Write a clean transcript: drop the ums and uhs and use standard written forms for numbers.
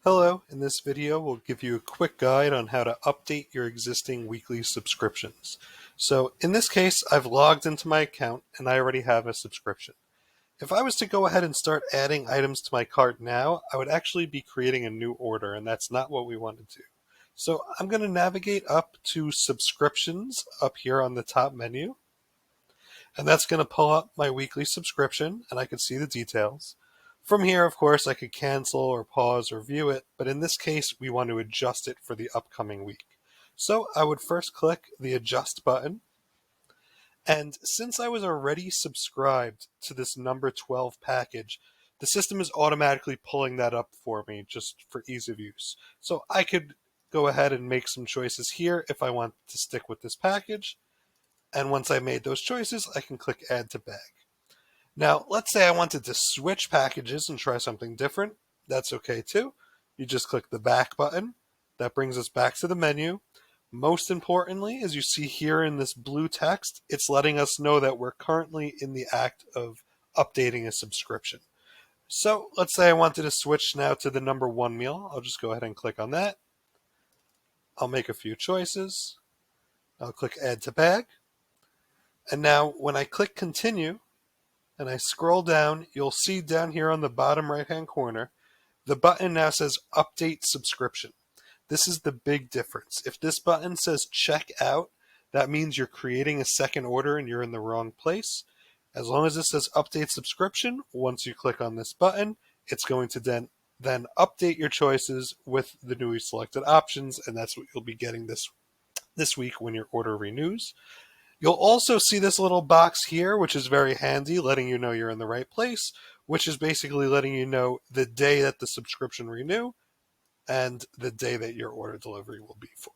Hello, in this video we'll give you a quick guide on how to update your existing weekly subscriptions. So in this case, I've logged into my account and I already have a subscription. If I was to go ahead and start adding items to my cart now, I would actually be creating a new order, and that's not what we want to do. So I'm going to navigate up to subscriptions up here on the top menu, and that's going to pull up my weekly subscription and I can see the details. From here, of course, I could cancel or pause or view it, but in this case, we want to adjust it for the upcoming week. So I would first click the adjust button. And since I was already subscribed to this number 12 package, the system is automatically pulling that up for me just for ease of use. So I could go ahead and make some choices here if I want to stick with this package. And once I made those choices, I can click add to bag. Now, let's say I wanted to switch packages and try something different. That's okay too. You just click the back button. That brings us back to the menu. Most importantly, as you see here in this blue text, it's letting us know that we're currently in the act of updating a subscription. So let's say I wanted to switch now to the number 1 meal. I'll just go ahead and click on that. I'll make a few choices. I'll click add to bag. And now when I click continue and I scroll down, you'll see down here on the bottom right hand corner, the button now says update subscription. This is the big difference. If this button says check out, that means you're creating a second order and you're in the wrong place. As long as it says update subscription, once you click on this button, it's going to then update your choices with the newly selected options, and that's what you'll be getting this week when your order renews. You'll also see this little box here, which is very handy, letting you know you're in the right place, which is basically letting you know the day that the subscription renew and the day that your order delivery will be for.